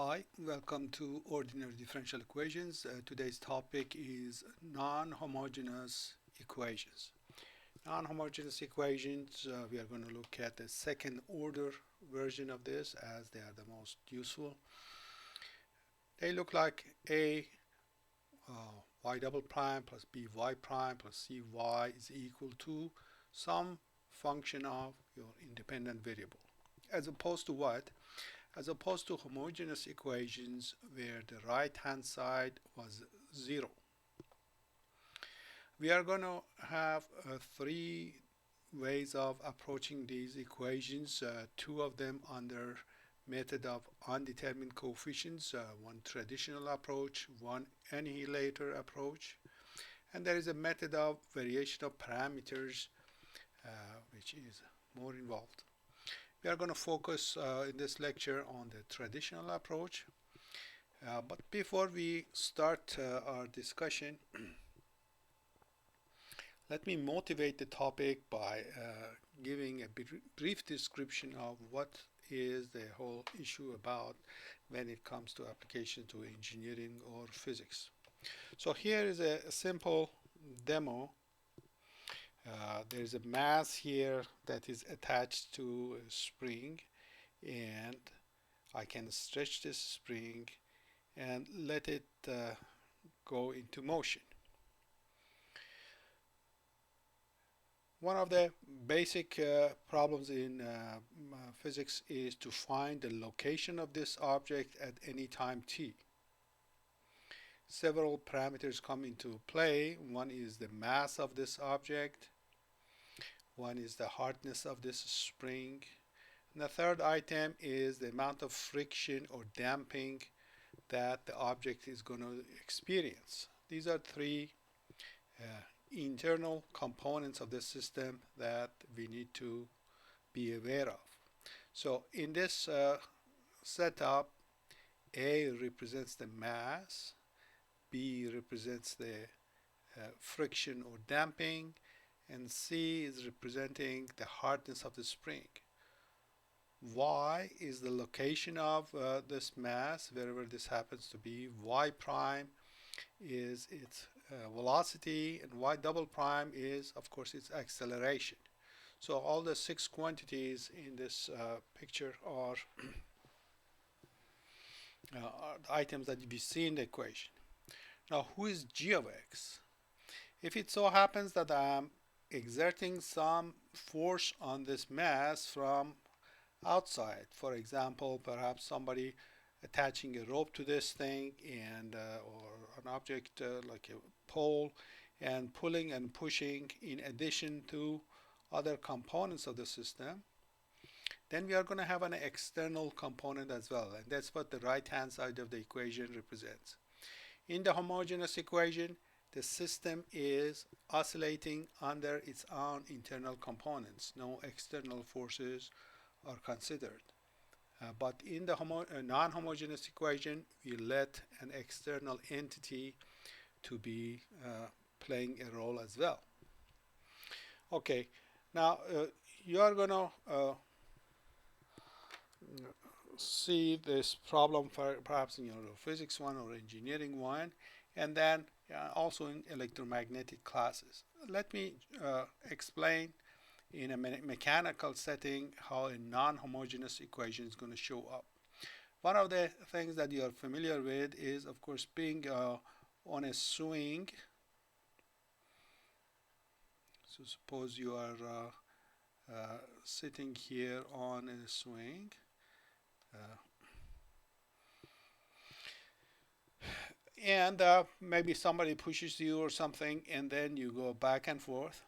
Hi, welcome to Ordinary Differential Equations. Today's topic is non-homogeneous equations. Non-homogeneous equations, we are going to look at the second order version of this as they are the most useful. They look like a y double prime plus by prime plus cy is equal to some function of your independent variable. As opposed to what? As opposed to homogeneous equations where the right hand side was 0. We are going to have three ways of approaching these equations, two of them under method of undetermined coefficients, one traditional approach, one annihilator approach, and there is a method of variation of parameters which is more involved. We are going to focus in this lecture on the traditional approach. But before we start our discussion, let me motivate the topic by giving a brief description of what is the whole issue about when it comes to application to engineering or physics. So here is a simple demo. There's a mass here that is attached to a spring, and I can stretch this spring and let it go into motion. One of the basic problems in physics is to find the location of this object at any time t. Several parameters come into play. One is the mass of this object. One is the hardness of this spring. And the third item is the amount of friction or damping that the object is going to experience. These are three internal components of the system that we need to be aware of. So in this setup, A represents the mass, B represents the friction or damping, and C is representing the hardness of the spring. Y is the location of this mass, wherever this happens to be. Y prime is its velocity, and y double prime is, of course, its acceleration. So all the six quantities in this picture are the items that we see in the equation. Now, who is g of x? If it so happens that I'm exerting some force on this mass from outside, for example, perhaps somebody attaching a rope to this thing and or an object like a pole, and pulling and pushing in addition to other components of the system, then we are going to have an external component as well, and that's what the right hand side of the equation represents. In the homogeneous equation, the system is oscillating under its own internal components. No external forces are considered. But in the non-homogeneous equation, we let an external entity to be playing a role as well. Okay, now you are going to see this problem perhaps in your physics one or engineering one, and then also in electromagnetic classes. Let me explain in a mechanical setting how a non-homogeneous equation is going to show up. One of the things that you are familiar with is, of course, being on a swing. So suppose you are sitting here on a swing. And maybe somebody pushes you or something, and then you go back and forth.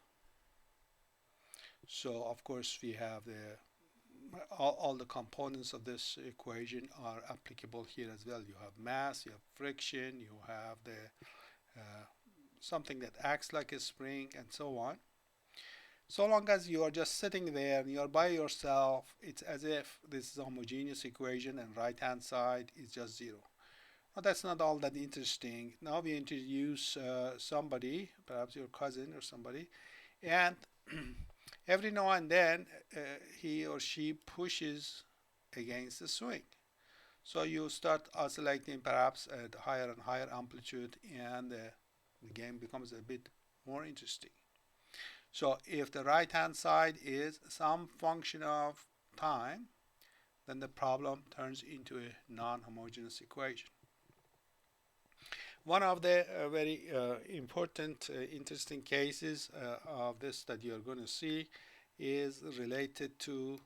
So of course we have all the components of this equation are applicable here as well. You have mass, you have friction, you have the something that acts like a spring, and so on. So long as you are just sitting there and you are by yourself, it's as if this is a homogeneous equation and right hand side is just 0. Now that's not all that interesting. Now we introduce somebody, perhaps your cousin or somebody, and every now and then he or she pushes against the swing. So you start oscillating perhaps at higher and higher amplitude, and the game becomes a bit more interesting. So if the right hand side is some function of time, then the problem turns into a non-homogeneous equation. One of the very important, interesting cases of this that you're going to see is related to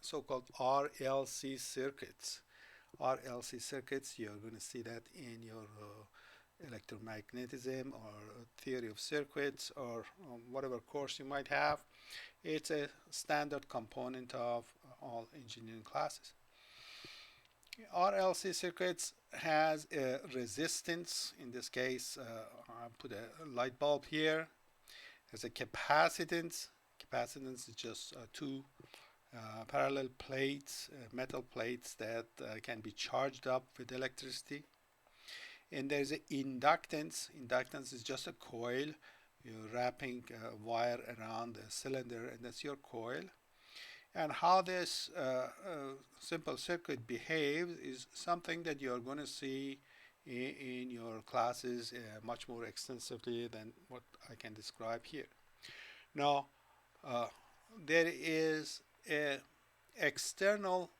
so-called RLC circuits. RLC circuits, you're going to see that in your electromagnetism or theory of circuits or whatever course you might have. It's a standard component of all engineering classes. RLC circuits has a resistance. In this case, I put a light bulb here. There's a capacitance. Capacitance is just two parallel plates, metal plates that can be charged up with electricity. And there's an inductance. Inductance is just a coil. You're wrapping a wire around a cylinder, and that's your coil. And how this simple circuit behaves is something that you're going to see in your classes much more extensively than what I can describe here. Now, there is an external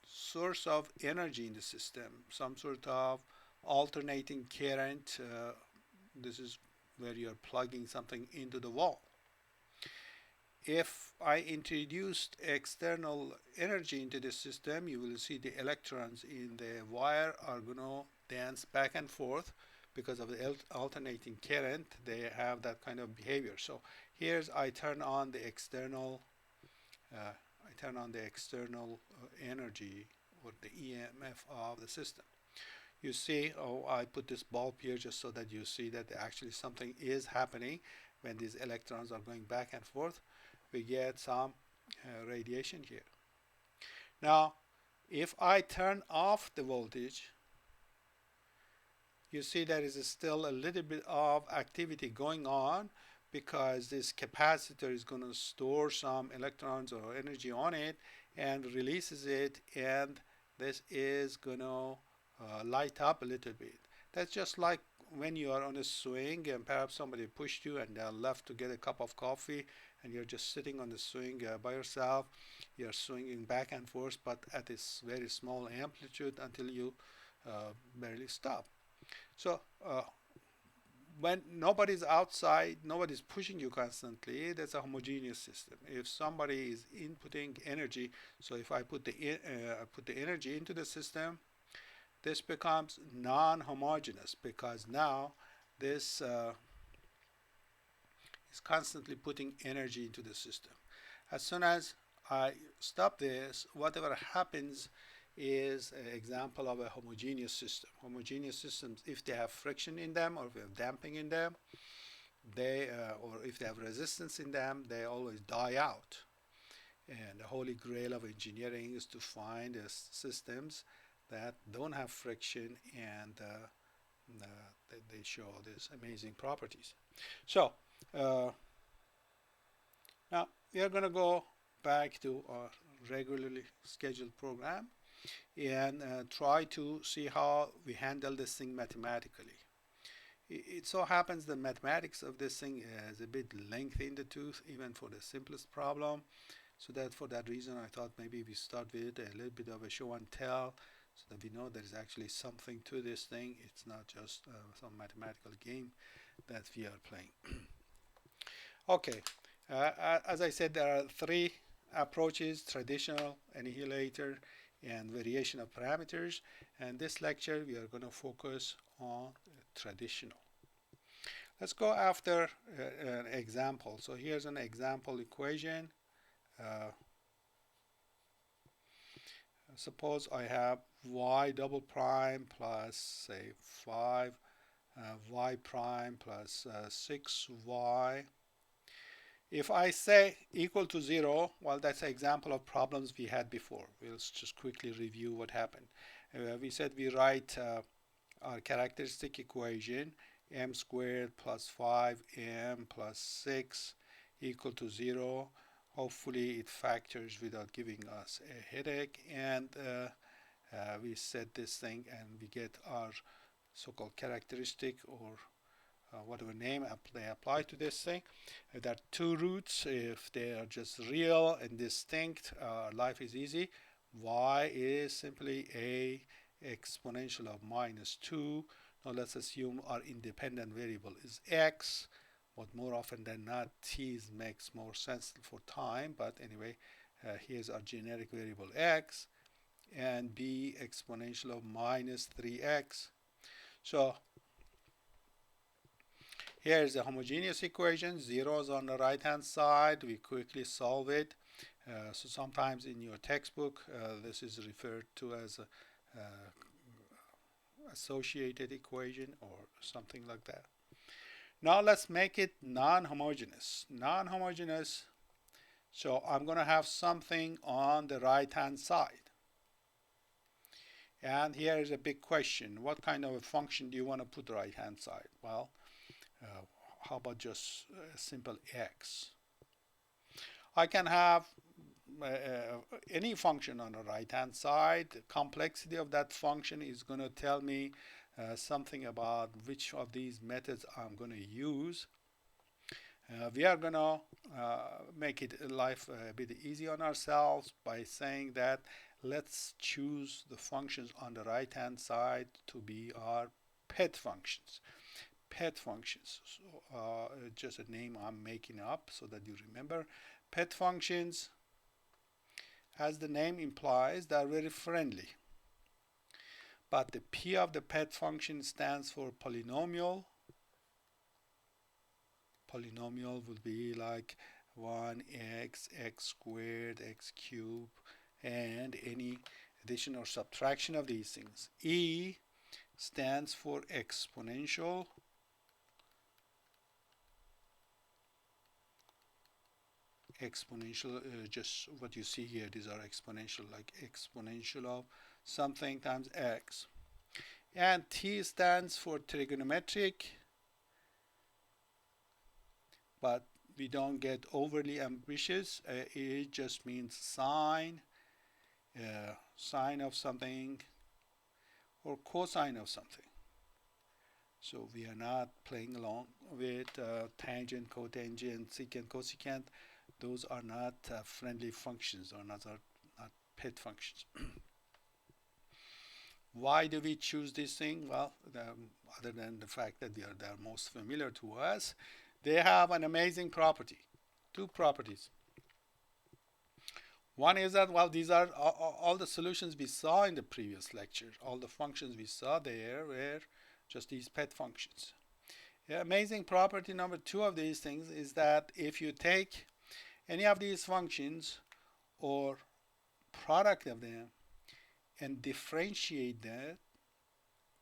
source of energy in the system, some sort of alternating current. This is where you're plugging something into the wall. If I introduced external energy into the system, you will see the electrons in the wire are going to dance back and forth because of the alternating current. They have that kind of behavior. So here's I turn on the external energy or the EMF of the system. You see, I put this bulb here just so that you see that actually something is happening when these electrons are going back and forth. We get some radiation here. Now, if I turn off the voltage, you see there is still a little bit of activity going on because this capacitor is going to store some electrons or energy on it and releases it, and this is going to light up a little bit. That's just like when you are on a swing and perhaps somebody pushed you and left to get a cup of coffee, and you're just sitting on the swing by yourself. You're swinging back and forth, but at this very small amplitude until you barely stop. So when nobody's outside, nobody's pushing you constantly, that's a homogeneous system. If somebody is inputting energy, so if I put the energy into the system, this becomes non-homogeneous because now this is constantly putting energy into the system. As soon as I stop this, whatever happens is an example of a homogeneous system. Homogeneous systems, if they have friction in them or if they have damping in them, they or if they have resistance in them, they always die out. And the holy grail of engineering is to find systems that don't have friction and they show these amazing properties. So now we are going to go back to our regularly scheduled program and try to see how we handle this thing mathematically. It so happens the mathematics of this thing is a bit lengthy in the tooth, even for the simplest problem. So that for that reason, I thought maybe we start with a little bit of a show and tell, so that we know there is actually something to this thing. It's not just some mathematical game that we are playing. Okay, as I said, there are three approaches: traditional, annihilator, and variation of parameters. And this lecture we are going to focus on traditional. Let's go after an example. So here's an example equation. Suppose I have y double prime plus say 5 y prime plus 6y. If I say equal to 0, well, that's an example of problems we had before. We'll just quickly review what happened. We said we write our characteristic equation, m squared plus 5m plus 6 equal to 0. Hopefully it factors without giving us a headache, and we set this thing and we get our so-called characteristic, or whatever name they apply to this thing. There are two roots. If they are just real and distinct, life is easy. Y is simply a exponential of -2. Now let's assume our independent variable is x, but more often than not t makes more sense for time. But anyway, here's our generic variable x, and b exponential of -3x. So here's a homogeneous equation, zeros on the right hand side. We quickly solve it. So sometimes in your textbook this is referred to as a associated equation or something like that. Now let's make it non-homogeneous. Non-homogeneous, so I'm going to have something on the right hand side. And here is a big question. What kind of a function do you want to put right hand side? Well, how about just a simple x? I can have any function on the right hand side. The complexity of that function is going to tell me something about which of these methods I'm going to use. We are going to make it life a bit easy on ourselves by saying that let's choose the functions on the right hand side to be our pet functions. Pet functions, so, just a name I'm making up so that you remember. Pet functions, as the name implies, they are very friendly. But the P of the pet function stands for polynomial. Polynomial would be like 1x, x squared, x cubed, and any addition or subtraction of these things. E stands for exponential. Exponential, just what you see here, these are exponential, like exponential of something times x. And T stands for trigonometric, but we don't get overly ambitious. It just means sine, sine of something or cosine of something. So we are not playing along with tangent, cotangent, secant, cosecant. Those are not friendly functions, or not pet functions. Why do we choose this thing? Well, other than the fact that they are most familiar to us, they have an amazing property. Two properties. One is that, well, these are all the solutions we saw in the previous lecture. All the functions we saw there were just these pet functions. The amazing property number two of these things is that if you take any of these functions or product of them and differentiate that,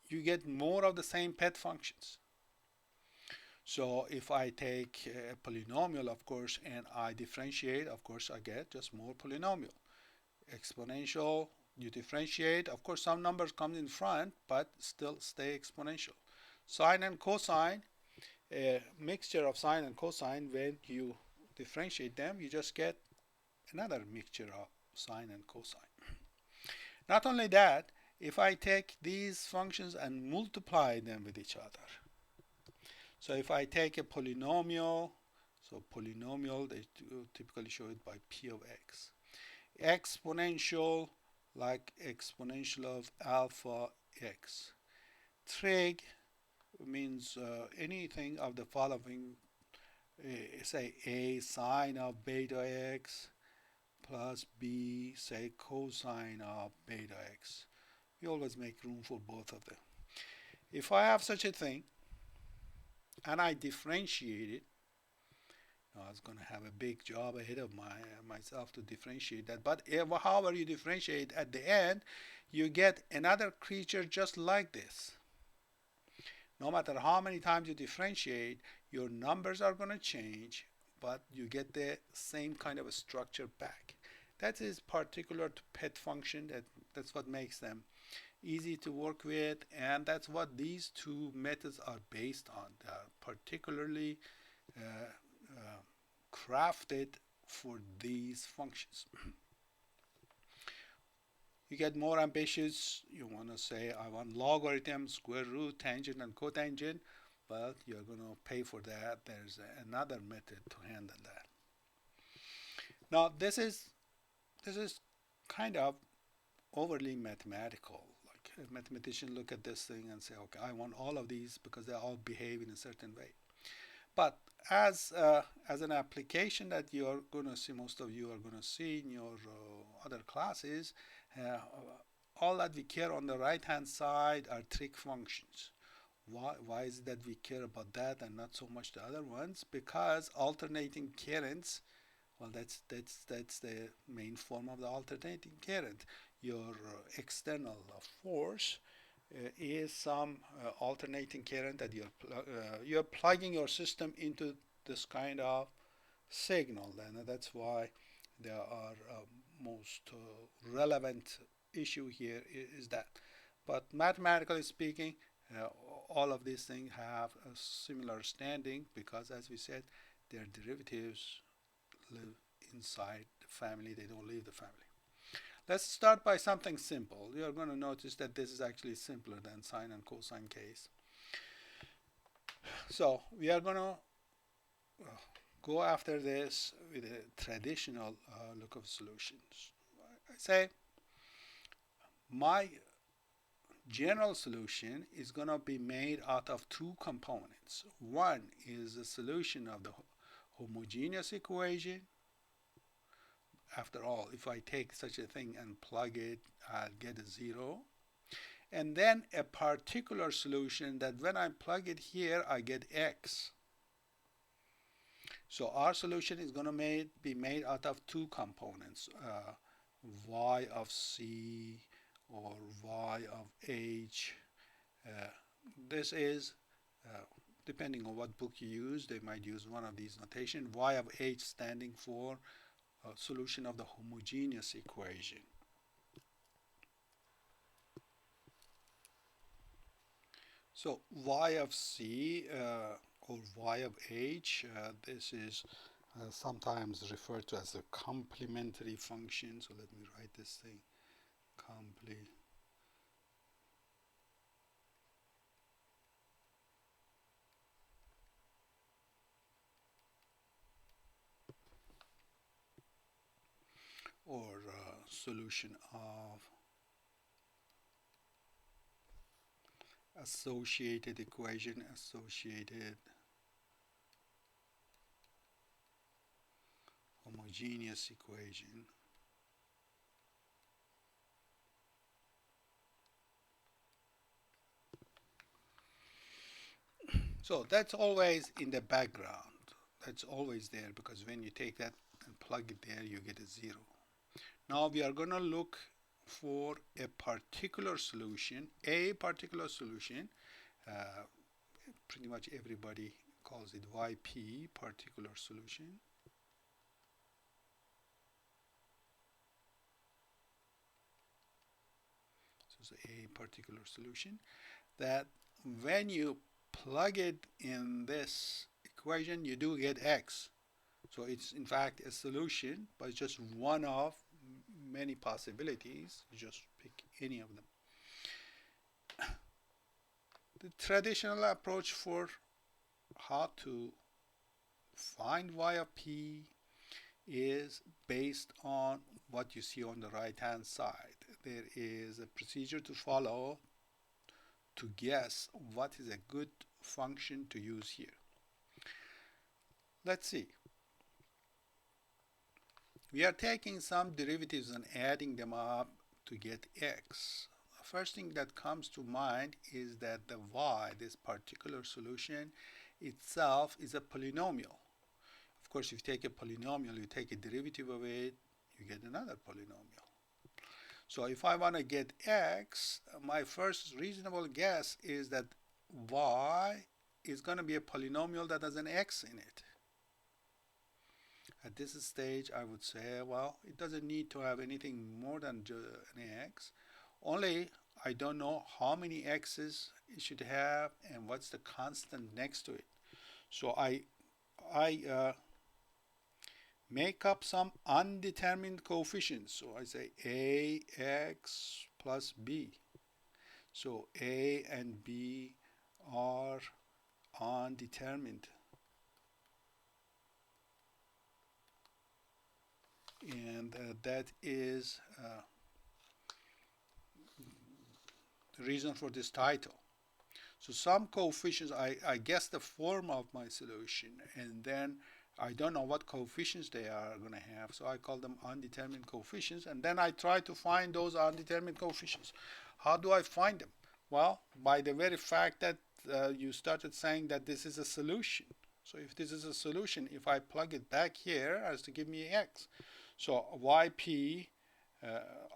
you get more of the same pet functions. So if I take a polynomial, of course, and I differentiate, of course, I get just more polynomial. Exponential, you differentiate, of course, some numbers come in front, but still stay exponential. Sine and cosine, a mixture of sine and cosine, when you differentiate them, you just get another mixture of sine and cosine. Not only that, if I take these functions and multiply them with each other, so if I take a polynomial, so polynomial, they typically show it by p of x. Exponential, like exponential of alpha x. Trig means anything of the following. Say a sine of beta x plus b, say cosine of beta x. We always make room for both of them. If I have such a thing and I differentiate it, I was going to have a big job ahead of myself to differentiate that. But however you differentiate, at the end, you get another creature just like this. No matter how many times you differentiate, your numbers are going to change, but you get the same kind of a structure back. That is particular to pet function. That's what makes them easy to work with, and that's what these two methods are based on. They are particularly crafted for these functions. You get more ambitious, you want to say I want logarithm, square root, tangent, and cotangent. Well, you're going to pay for that. There's another method to handle that. Now this is kind of overly mathematical. Like a mathematician look at this thing and say, okay, I want all of these because they all behave in a certain way. But as an application that you are going to see, most of you are going to see in your other classes, uh, all that we care on the right hand side are trig functions. Why is it that we care about that and not so much the other ones? Because alternating currents, well, that's the main form of the alternating current. Your external force is some alternating current that you're plugging your system into this kind of signal, and that's why there are most relevant issue here is that. But mathematically speaking, uh, all of these things have a similar standing because, as we said, their derivatives live inside the family, they don't leave the family. Let's start by something simple. You're going to notice that this is actually simpler than sine and cosine case. So we are going to go after this with a traditional look of solutions. I say my general solution is going to be made out of two components. One is a solution of the homogeneous equation. After all, if I take such a thing and plug it, I'll get a 0. And then a particular solution that when I plug it here, I get x. So our solution is going to be made out of two components, y of c or y of h. This is, depending on what book you use, they might use one of these notation, y of h standing for solution of the homogeneous equation. So y of c or y of h, this is sometimes referred to as a complementary function. So let me write this thing, or solution of associated equation, associated homogeneous equation. So that's always in the background. That's always there because when you take that and plug it there, you get a 0. Now we are going to look for a particular solution, pretty much everybody calls it YP, particular solution. So it's a particular solution that when you plug it in this equation, you do get x. So it's in fact a solution, but it's just one of many possibilities. You just pick any of them. The traditional approach for how to find y of p is based on what you see on the right hand side. There is a procedure to follow to guess what is a good function to use here. Let's see. We are taking some derivatives and adding them up to get x. The first thing that comes to mind is that the y, this particular solution itself, is a polynomial. Of course, if you take a polynomial, you take a derivative of it, you get another polynomial. So if I want to get x, my first reasonable guess is that y is going to be a polynomial that has an x in it. At this stage, I would say, well, it doesn't need to have anything more than an x. Only I don't know how many x's it should have and what's the constant next to it. So I make up some undetermined coefficients. So I say ax plus b. So a and b are undetermined, and that is the reason for this title. So some coefficients, I guess the form of my solution, and then I don't know what coefficients they are going to have, so I call them undetermined coefficients, and then I try to find those undetermined coefficients. How do I find them? Well, by the very fact that you started saying that this is a solution. So if this is a solution, if I plug it back here, it has to give me x. So yp,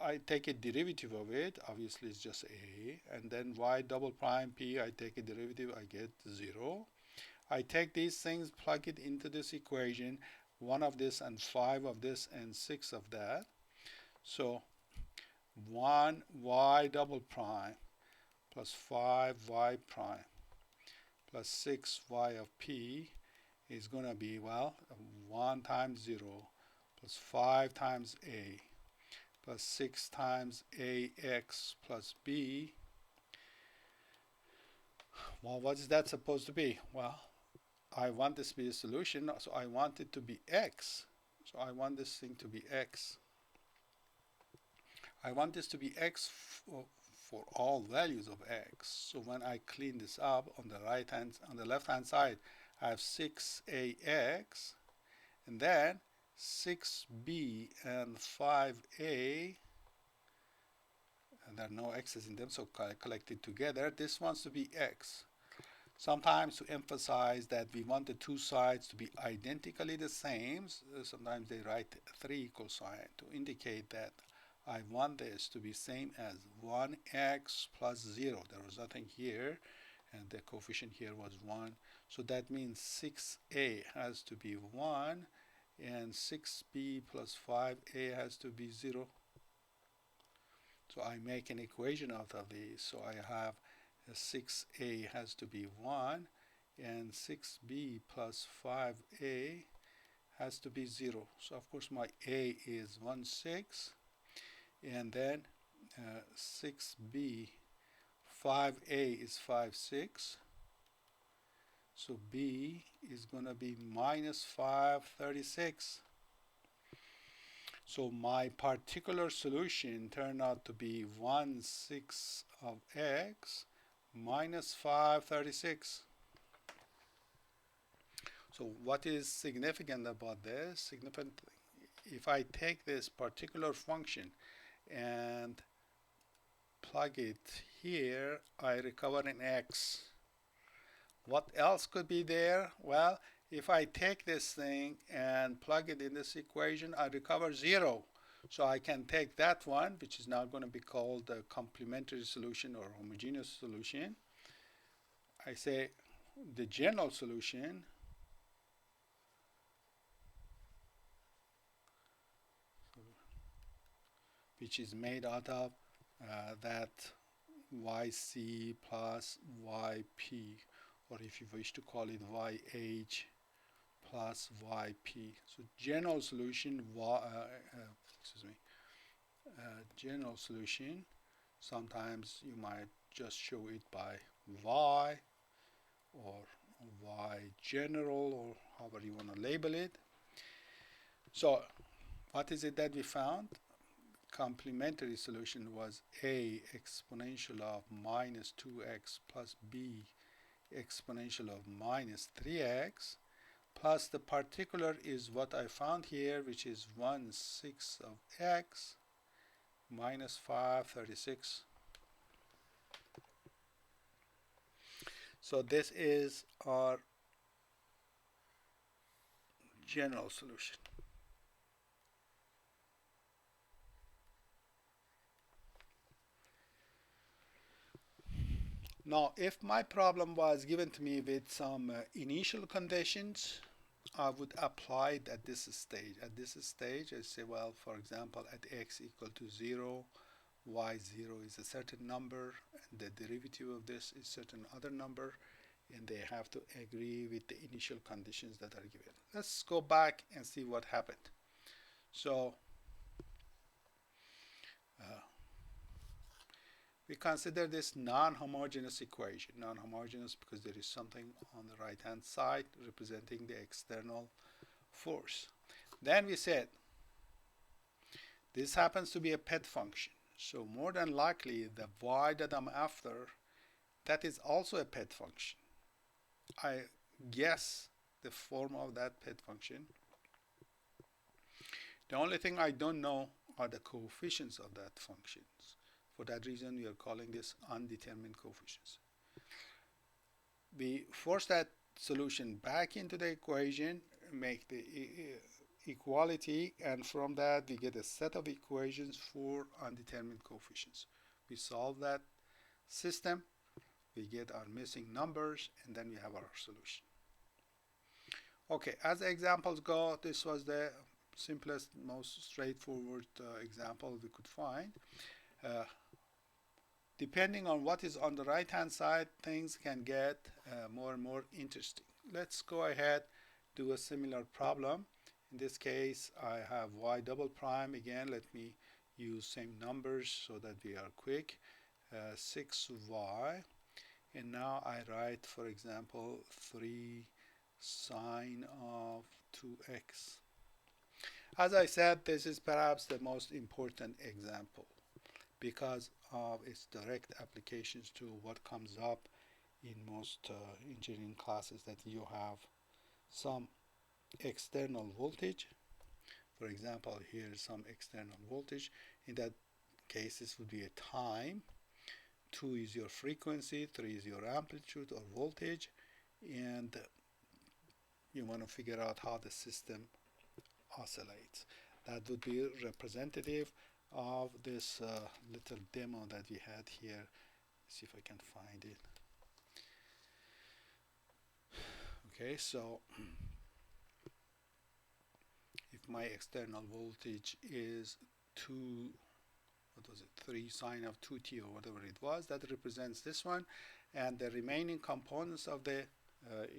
I take a derivative of it, obviously it's just a, and then y double prime p, I take a derivative, I get 0. I take these things, plug it into this equation, 1 of this and 5 of this and 6 of that. So 1 y double prime plus 5 y prime plus 6 y of p is going to be, well, 1 times 0 plus 5 times a plus 6 times ax plus b. Well, what is that supposed to be? Well, I want this to be a solution, so I want it to be x. So I want this thing to be x. I want this to be x for all values of x. So when I clean this up on the left hand side, I have 6ax, and then 6b and 5a, and there are no x's in them, so collected together, this wants to be x. Sometimes to emphasize that we want the two sides to be identically the same, sometimes they write 3 equal sign to indicate that I want this to be same as 1x plus 0. There was nothing here, and the coefficient here was 1. So that means 6a has to be 1, and 6b plus 5a has to be 0. So I make an equation out of these. So I have 6a has to be 1, and 6b plus 5a has to be 0. So of course my a is 1, 6, and then 6b, 5a is 5, 6. So b is going to be minus 5, 36. So my particular solution turned out to be 1, 6 of x minus 5, 36. So what is significant about this? Significant, if I take this particular function and plug it here, I recover an x. What else could be there? Well, if I take this thing and plug it in this equation, I recover 0. So I can take that one, which is now going to be called the complementary solution or homogeneous solution. I say the general solution which is made out of that yc plus yp, or if you wish to call it yh plus yp. So general solution, general solution, sometimes you might just show it by y or y general, or however you want to label it. So what is it that we found? Complementary solution was a exponential of minus 2x plus b exponential of minus 3x, plus the particular is what I found here, which is 1, 6 of x minus 5, 36. So this is our general solution. Now, if my problem was given to me with some initial conditions, I would apply it at this stage. At this stage, I say, well, for example, at x equal to 0, y0 is a certain number, and the derivative of this is certain other number, and they have to agree with the initial conditions that are given. Let's go back and see what happened. So uh, we consider this non-homogeneous equation. Non-homogeneous because there is something on the right hand side representing the external force. Then we said this happens to be a pet function. So more than likely the y that I'm after, that is also a pet function. I guess the form of that pet function. The only thing I don't know are the coefficients of that function. For that reason, we are calling this undetermined coefficients. We force that solution back into the equation, make the equality, and from that we get a set of equations for undetermined coefficients. We solve that system, we get our missing numbers, and then we have our solution. Okay, as the examples go, this was the simplest, most straightforward example we could find. Depending on what is on the right hand side, things can get more and more interesting. Let's go ahead, do a similar problem. In this case, I have y double prime. Again, let me use same numbers so that we are quick. 6y, and now I write, for example, 3 sine of 2x. As I said, this is perhaps the most important example because of its direct applications to what comes up in most engineering classes, that you have some external voltage. For example, here is some external voltage. In that case, this would be a time. 2 is your frequency, 3 is your amplitude or voltage, and you want to figure out how the system oscillates. That would be representative of this little demo that we had here. Let's see if I can find it. Okay, so if my external voltage is 3 sine of 2t or whatever it was, that represents this one, and the remaining components of the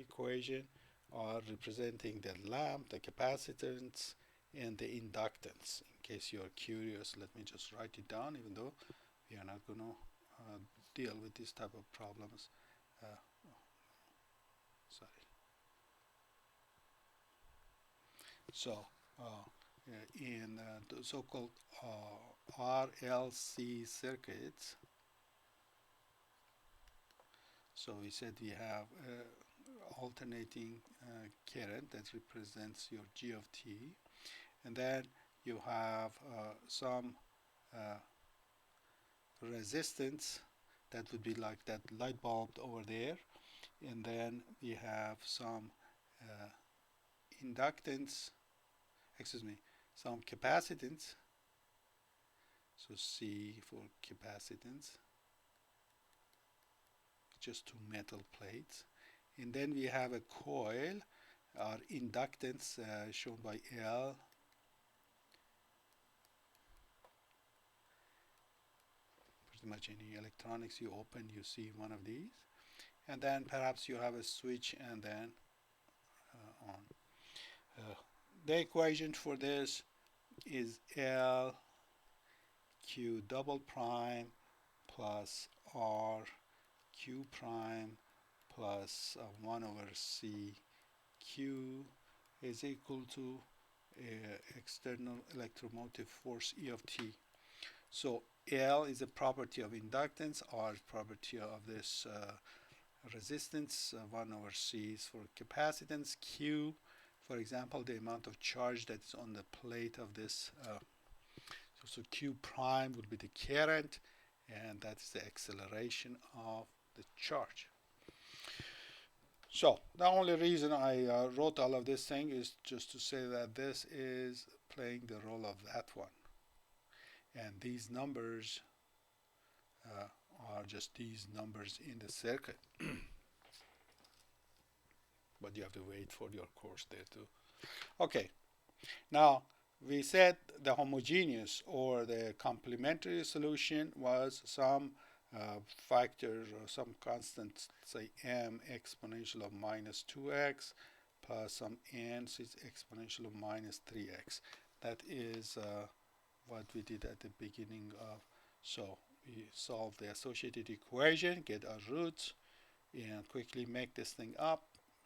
equation are representing the lamp, the capacitance, and the inductance. In case you are curious, let me just write it down, even though we are not going to deal with this type of problems. Sorry. So in the so-called RLC circuits, so we said we have alternating current that represents your G of t, and then you have some resistance that would be like that light bulb over there, and then we have some inductance, some capacitance, so C for capacitance, just two metal plates, and then we have a coil, our inductance shown by L, pretty much any electronics you open you see one of these, and then perhaps you have a switch and then on. The equation for this is L Q double prime plus R Q prime plus 1 over C Q is equal to external electromotive force E of t. So L is a property of inductance, R is property of this resistance, 1 over C is for capacitance, Q, for example, the amount of charge that is on the plate of this. So Q prime would be the current, and that's the acceleration of the charge. So the only reason I wrote all of this thing is just to say that this is playing the role of that one. And these numbers are just these numbers in the circuit. But you have to wait for your course there too. Okay, now we said the homogeneous or the complementary solution was some factor or some constant, say m exponential of minus 2x plus some n is exponential of minus 3x. That is what we did at the beginning of. So we solve the associated equation, get our roots, and quickly make this thing up.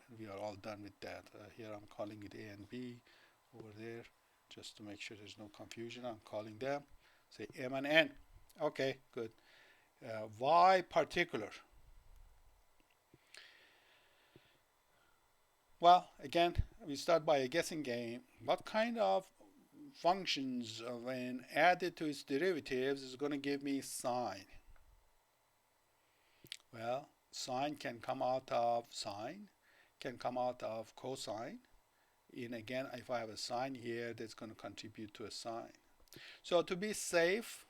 And we are all done with that. Here I'm calling it a and b. Over there, just to make sure there's no confusion, I'm calling them, say m and n. Okay, good. Y particular. Well, again, we start by a guessing game. What kind of functions, when added to its derivatives, is going to give me sine? Well, sine can come out of sine, can come out of cosine. And again, if I have a sine here, that's going to contribute to a sine. So to be safe,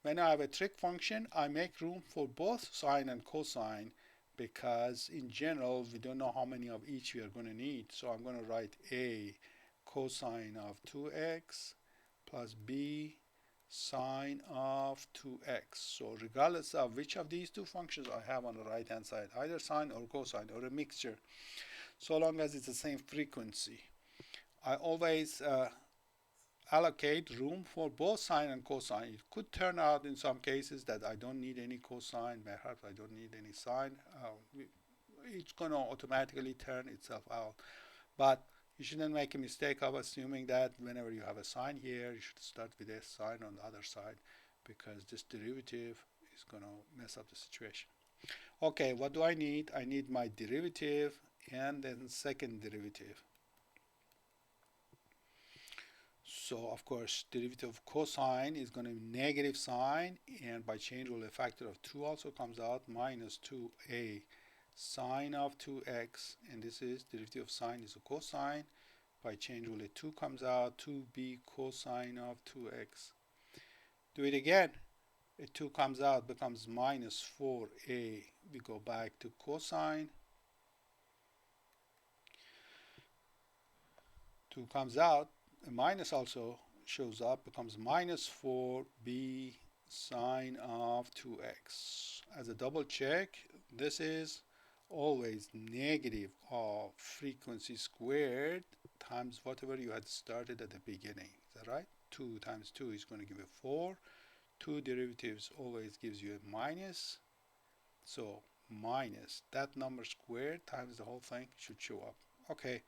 when I have a trig function, I make room for both sine and cosine, because in general, we don't know how many of each we are going to need. So I'm going to write a cosine of 2x plus b sine of 2x. So regardless of which of these two functions I have on the right hand side, either sine or cosine or a mixture, so long as it's the same frequency, I always allocate room for both sine and cosine. It could turn out in some cases that I don't need any cosine, perhaps I don't need any sine. It's going to automatically turn itself out. But you shouldn't make a mistake of assuming that whenever you have a sine here, you should start with a sine on the other side, because this derivative is going to mess up the situation. Okay, what do I need? I need my derivative and then second derivative. So of course, derivative of cosine is going to be negative sine, and by chain rule, a factor of 2 also comes out, minus 2a sine of 2x, and this is derivative of sine is a cosine. By chain rule, a 2 comes out, 2b cosine of 2x. Do it again. A 2 comes out, becomes minus 4a. We go back to cosine. 2 comes out. A minus also shows up, becomes minus 4b sine of 2x. As a double check, this is always negative of frequency squared times whatever you had started at the beginning. Is that right? 2 times 2 is going to give you 4. 2 derivatives always gives you a minus. So minus that number squared times the whole thing should show up. Okay.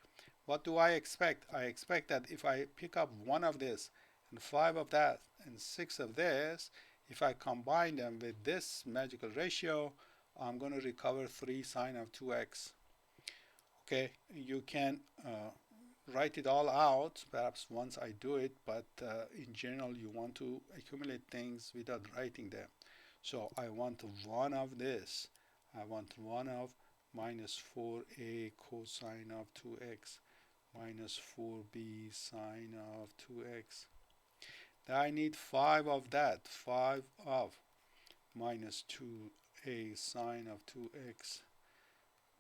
What do I expect? I expect that if I pick up 1 of this and 5 of that and 6 of this, if I combine them with this magical ratio, I'm going to recover 3 sine of 2x. Okay, you can write it all out perhaps once I do it, but in general you want to accumulate things without writing them. So I want 1 of this. I want 1 of minus 4a cosine of 2x minus 4b sine of 2x. Then I need 5 of that, 5 of minus 2a sine of 2x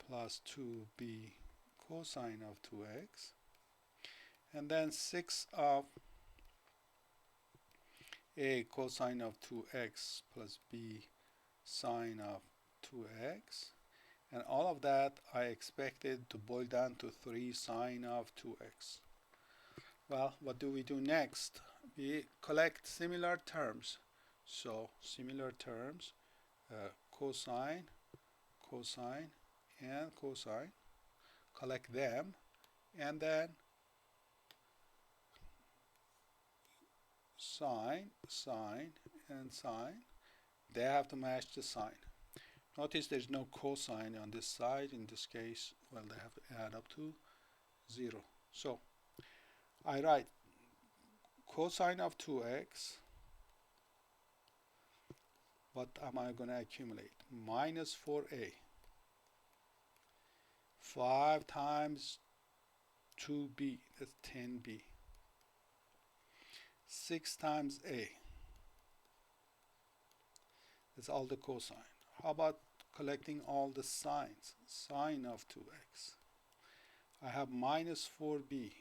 plus 2b cosine of 2x, and then 6 of a cosine of 2x plus b sine of 2x. And all of that I expected to boil down to 3 sine of 2x. Well, what do we do next? We collect similar terms. So similar terms, cosine, cosine, and cosine. Collect them, and then sine, sine, and sine. They have to match the sine. Notice there's no cosine on this side. In this case, well, they have to add up to 0. So I write cosine of 2x. What am I going to accumulate? Minus 4a. 5 times 2b, that's 10b. 6 times a. That's all the cosine. How about collecting all the sines? Sine of 2x. I have minus 4b,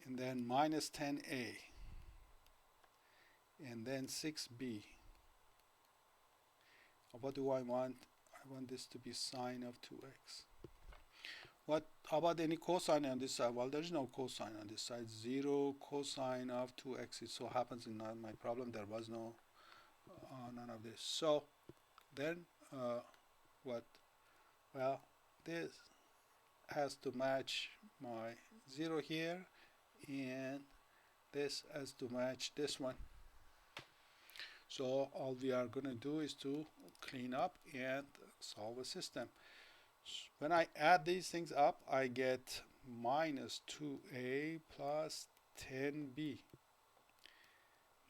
and then minus 10a, and then 6b, What do I want? I want this to be sine of 2x. What about any cosine on this side? Well, there's no cosine on this side. 0 cosine of 2x. It so happens in my problem there was no none of this. So then what? Well, this has to match my 0 here, and this has to match this one. So all we are going to do is to clean up and solve a system. When I add these things up, I get minus 2a plus 10b.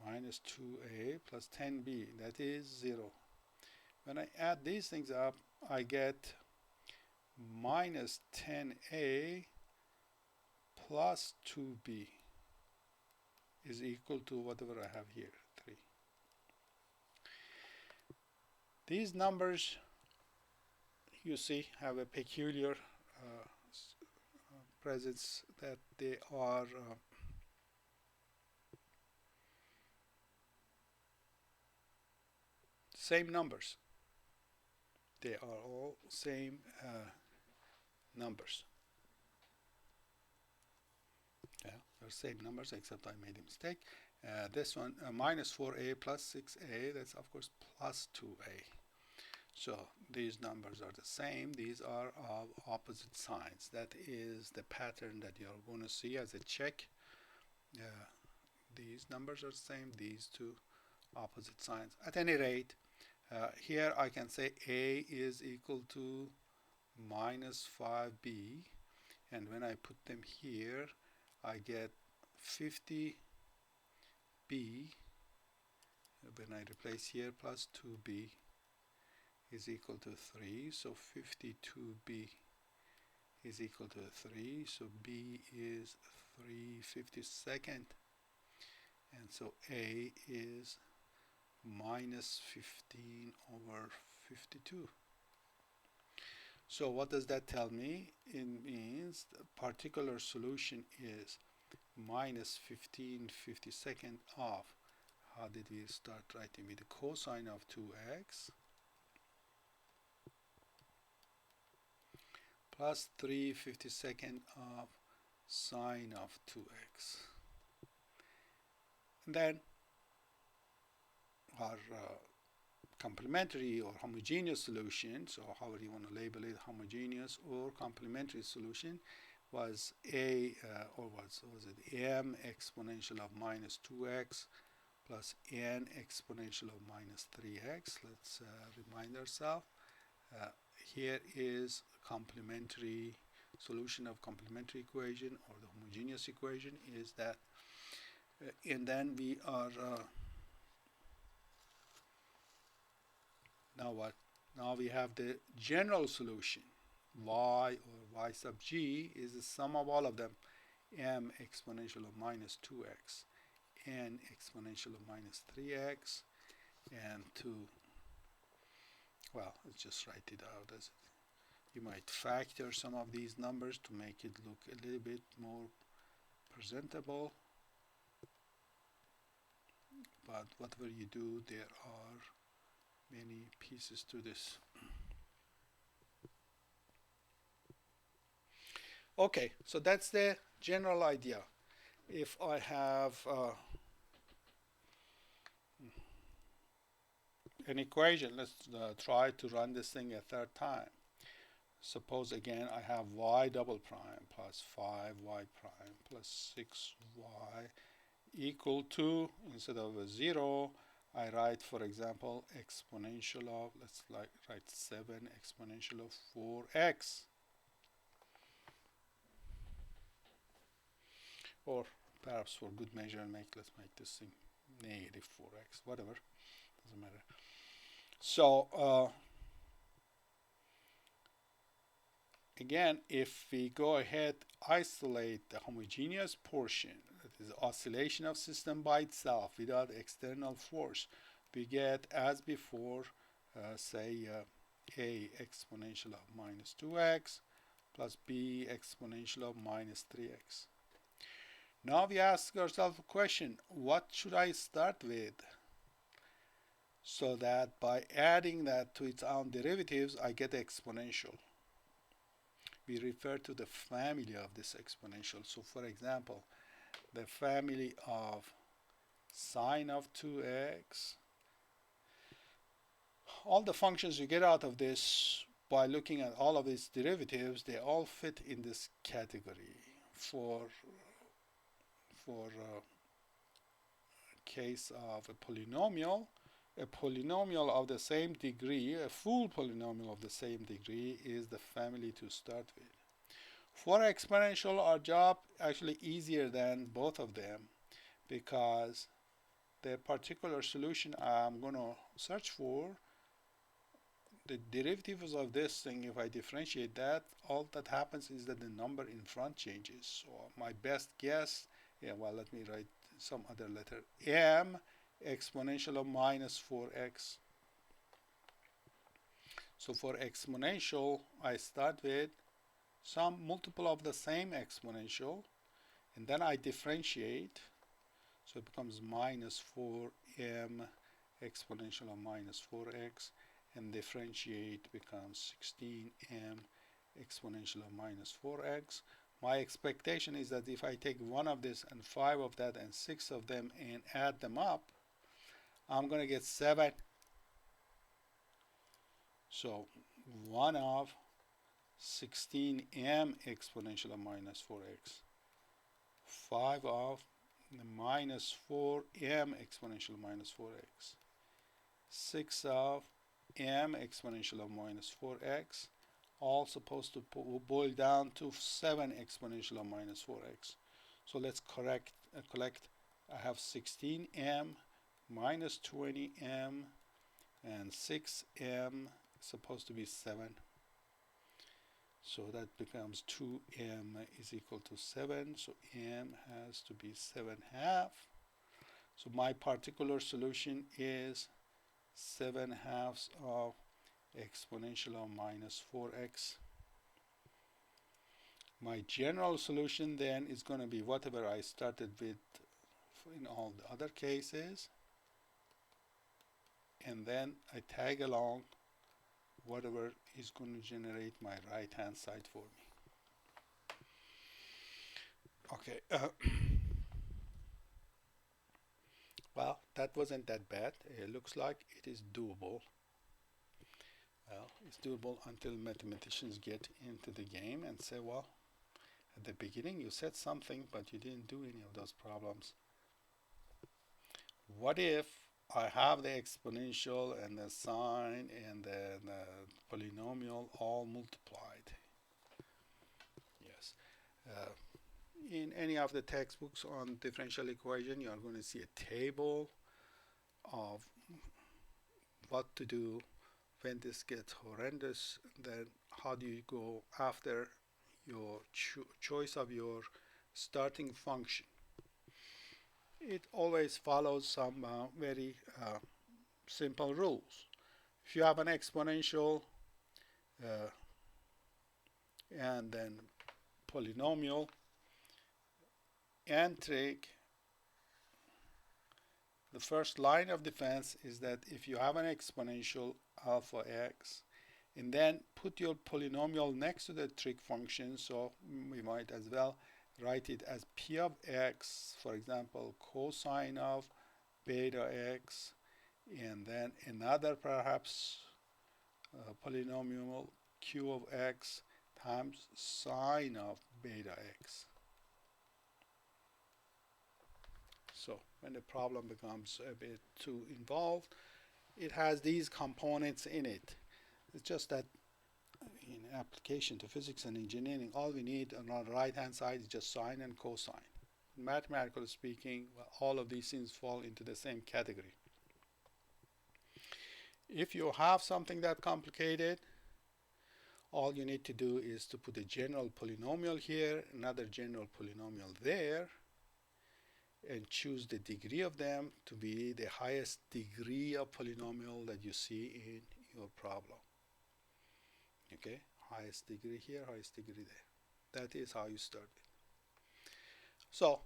Minus 2a plus 10b, that is 0. When I add these things up, I get minus 10a plus 2b is equal to whatever I have here, 3. These numbers, you see, have a peculiar presence, that they are same numbers. They are all same numbers. Yeah, they're same numbers, except I made a mistake. This one, minus 4a plus 6a, that's of course plus 2a. So these numbers are the same. These are of opposite signs. That is the pattern that you're going to see as a check. These numbers are the same. These two opposite signs. At any rate, here I can say a is equal to minus 5b, and when I put them here, I get 50b. When I replace here, plus 2b is equal to 3, so 52b is equal to 3, so b is 3/52, and so a is minus 15 over 52. So what does that tell me? It means the particular solution is minus 15/52 of, how did we start writing, with the cosine of 2x plus 3/52 of sine of 2x. And then our complementary or homogeneous solution, so however you want to label it, homogeneous or complementary solution, was a or was it m exponential of minus 2x plus n exponential of minus 3x. Let's remind ourselves. Here is complementary solution of complementary equation, or the homogeneous equation is that, and then we are now what? Now we have the general solution. Y, or y sub g, is the sum of all of them. M exponential of minus 2x, n exponential of minus 3x, and 2. Well, let's just write it out as it. You might factor some of these numbers to make it look a little bit more presentable. But whatever you do, there are many pieces to this. Okay, so that's the general idea. If I have an equation, let's try to run this thing a third time. Suppose again I have y double prime plus 5y prime plus 6y equal to, instead of a 0, I write, for example, exponential of, let's write 7 exponential of 4x. Or perhaps for good measure, let's make this thing negative 4x, whatever, doesn't matter. So again, if we go ahead, isolate the homogeneous portion, that is oscillation of system by itself without external force, we get, as before, say a exponential of minus 2x plus b exponential of minus 3x. Now we ask ourselves a question, what should I start with? so that by adding that to its own derivatives, I get the exponential. We refer to the family of this exponential. So for example, the family of sine of 2x, all the functions you get out of this by looking at all of these derivatives, they all fit in this category. For case of a polynomial of the same degree, a full polynomial of the same degree is the family to start with. For exponential, our job actually easier than both of them, because the particular solution I'm going to search for, the derivatives of this thing, if I differentiate that, all that happens is that the number in front changes. So my best guess, yeah, well, let me write some other letter, m exponential of minus 4x. So for exponential, I start with some multiple of the same exponential, and then I differentiate. So it becomes minus 4m exponential of minus 4x, and differentiate becomes 16m exponential of minus 4x. My expectation is that if I take one of this and 5 of that and 6 of them and add them up, I'm going to get 7. So 1 of 16m exponential of minus 4x, 5 of the minus 4m exponential of minus 4x, 6 of m exponential of minus 4x, all supposed to boil down to 7 exponential of minus 4x. So let's collect. I have 16m minus 20m and 6m supposed to be 7. So that becomes 2m is equal to 7. So m has to be 7/2. So my particular solution is 7/2 of exponential of minus 4x. My general solution then is going to be whatever I started with in all the other cases, and then I tag along whatever is going to generate my right hand side for me. Okay, well, that wasn't that bad. It looks like it is doable. Well, it's doable until mathematicians get into the game and say, well, at the beginning you said something, but you didn't do any of those problems. What if I have the exponential and the sine and the polynomial all multiplied? Yes. In any of the textbooks on differential equation, you are going to see a table of what to do when this gets horrendous. Then how do you go after your choice of your starting function? It always follows some very simple rules. If you have an exponential and then polynomial and trig, the first line of defense is that if you have an exponential alpha x and then put your polynomial next to the trig function, so we might as well write it as p of x, for example, cosine of beta x, and then another perhaps polynomial q of x times sine of beta x. So when the problem becomes a bit too involved, it has these components in it. It's just that in application to physics and engineering, all we need on our right hand side is just sine and cosine. Mathematically speaking, well, all of these things fall into the same category. If you have something that complicated, all you need to do is to put a general polynomial here, another general polynomial there, and choose the degree of them to be the highest degree of polynomial that you see in your problem. Okay, highest degree here, highest degree there. That is how you start it. So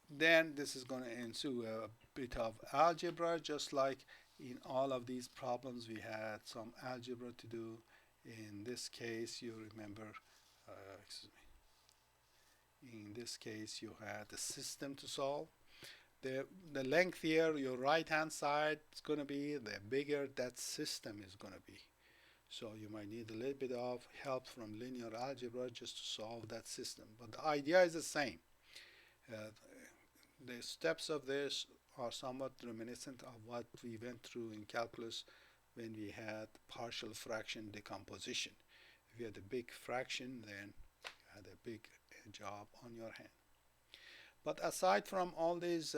then this is going to ensue a bit of algebra, just like in all of these problems we had some algebra to do. In this case, you remember, excuse me, in this case you had the system to solve. The length here, your right hand side is going to be, the bigger that system is going to be. So you might need a little bit of help from linear algebra just to solve that system. But the idea is the same. Uh, the steps of this are somewhat reminiscent of what we went through in calculus when we had partial fraction decomposition. If you had a big fraction, then you had a big job on your hand. But aside from all these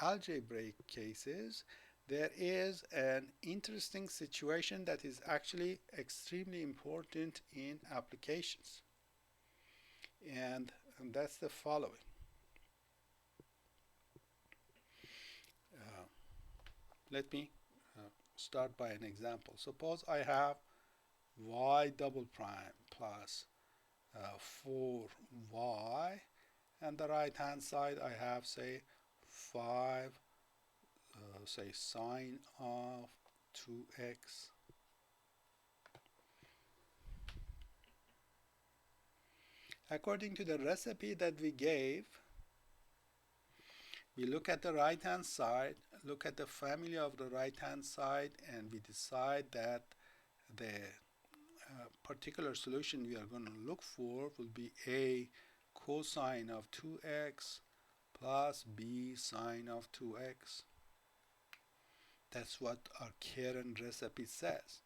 algebraic cases, there is an interesting situation that is actually extremely important in applications. And that's the following. Let me start by an example. Suppose I have y double prime plus 4y, and the right hand side I have, say, 5, say, sine of 2x. According to the recipe that we gave, we look at the right hand side, look at the family of the right hand side, and we decide that the particular solution we are going to look for will be a cosine of 2x plus b sine of 2x. That's what our Karen recipe says.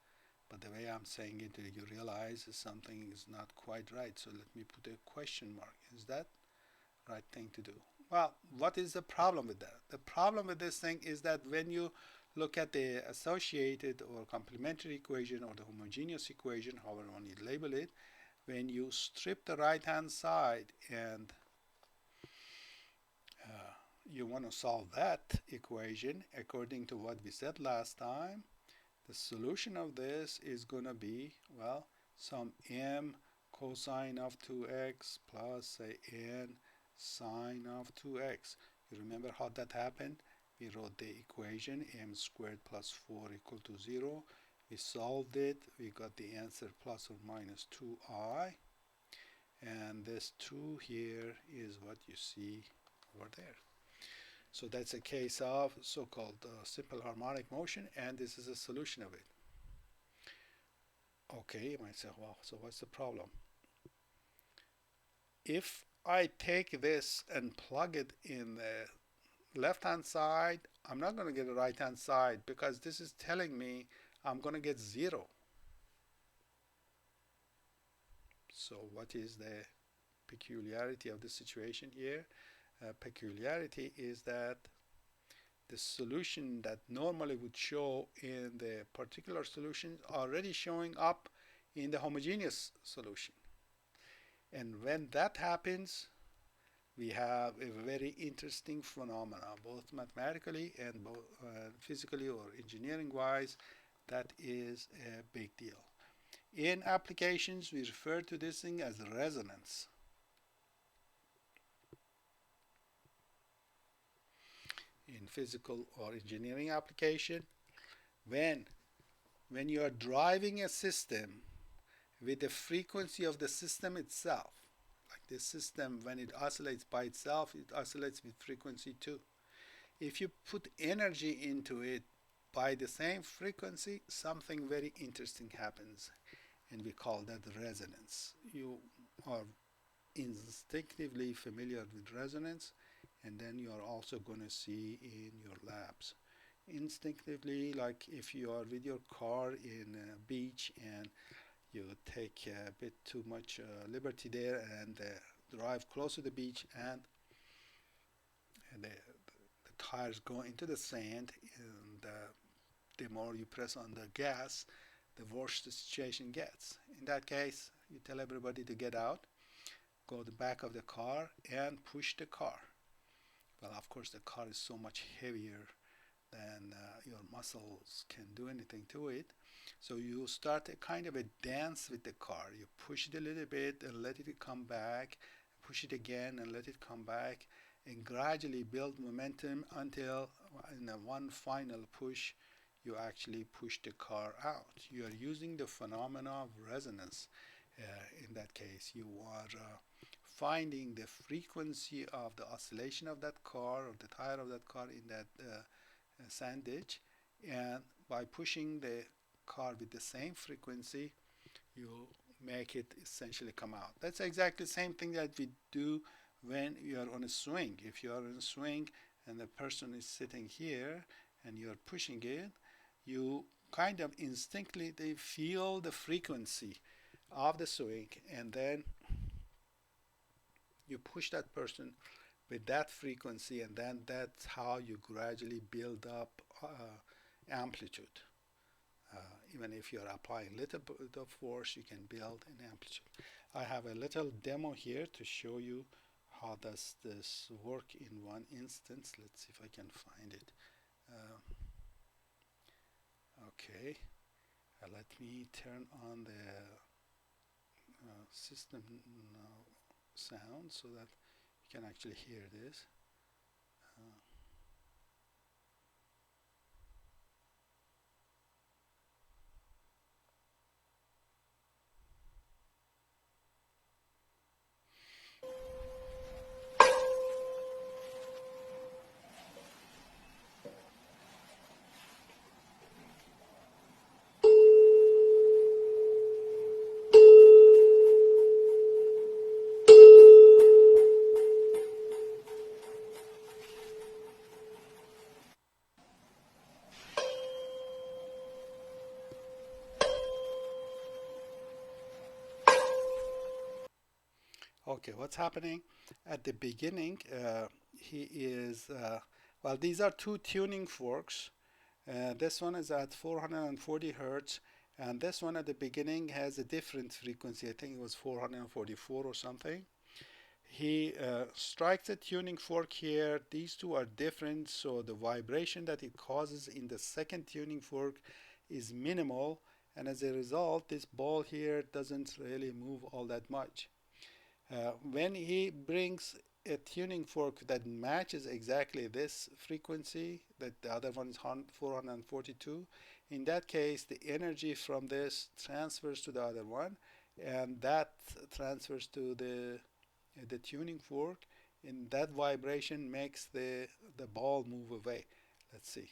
But the way I'm saying it, you realize something is not quite right. So let me put a question mark. Is that the right thing to do? Well, what is the problem with that? The problem with this thing is that when you look at the associated or complementary equation or the homogeneous equation, however one you label it, when you strip the right hand side and you want to solve that equation according to what we said last time, the solution of this is going to be, well, some m cosine of 2x plus, say, n sine of 2x. You remember how that happened? We wrote the equation m squared plus 4 equal to 0. We solved it. We got the answer plus or minus 2i. And this 2 here is what you see over there. So that's a case of so-called simple harmonic motion, and this is a solution of it. Okay, you might say, well, so what's the problem? If I take this and plug it in the left-hand side, I'm not going to get a right-hand side because this is telling me I'm going to get 0. So what is the peculiarity of the situation here? Peculiarity is that the solution that normally would show in the particular solution already showing up in the homogeneous solution. And when that happens, we have a very interesting phenomena, both mathematically and physically or engineering wise. That is a big deal. In applications, we refer to this thing as resonance. In physical or engineering application, when you are driving a system with the frequency of the system itself, like this system, when it oscillates by itself, it oscillates with frequency too. If you put energy into it by the same frequency, something very interesting happens, and we call that resonance. You are instinctively familiar with resonance, and then you are also going to see in your labs. Instinctively, like if you are with your car in a beach and you take a bit too much liberty there and drive close to the beach, and the tires go into the sand, and the more you press on the gas, the worse the situation gets. In that case, you tell everybody to get out, go to the back of the car and push the car. Well, of course, the car is so much heavier than your muscles can do anything to it. So you start a kind of a dance with the car. You push it a little bit and let it come back, push it again and let it come back. and gradually build momentum until in a one final push you actually push the car out. You are using the phenomena of resonance. In that case, you are finding the frequency of the oscillation of that car or the tire of that car in that sand ditch, and by pushing the car with the same frequency, you make it essentially come out. That's exactly the same thing that we do when you are on a swing. If you are on a swing and the person is sitting here and you are pushing it, you kind of instinctively they feel the frequency of the swing, and then you push that person with that frequency, and then that's how you gradually build up amplitude. Even if you're applying little bit of force, you can build an amplitude. I have a little demo here to show you how does this work in one instance. Let's see if I can find it. Okay, let me turn on the system sound so that you can actually hear this. Okay, what's happening at the beginning? He is, well, these are two tuning forks. This one is at 440 hertz, and this one at the beginning has a different frequency. I think it was 444 or something. He strikes a tuning fork here. These two are different, so the vibration that it causes in the second tuning fork is minimal, and as a result, this ball here doesn't really move all that much. When he brings a tuning fork that matches exactly this frequency, that the other one is 442, in that case the energy from this transfers to the other one, and that transfers to the tuning fork, and that vibration makes the ball move away. Let's see.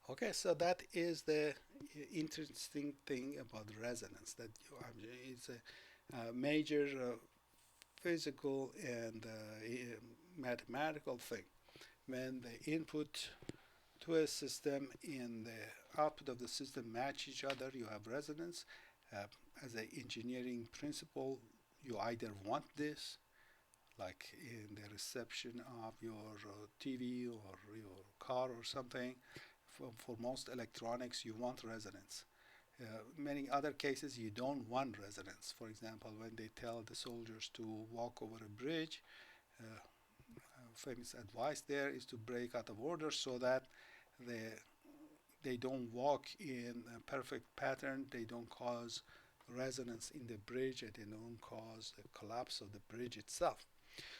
Okay, so that is the interesting thing about resonance, that it's a major physical and mathematical thing. When the input to a system and the output of the system match each other, you have resonance. As an engineering principle, you either want this, like in the reception of your TV or your car or something. For most electronics, you want resonance. Many other cases, you don't want resonance. For example, when they tell the soldiers to walk over a bridge, famous advice there is to break out of order so that they, they don't walk in a perfect pattern, they don't cause resonance in the bridge, and they don't cause the collapse of the bridge itself.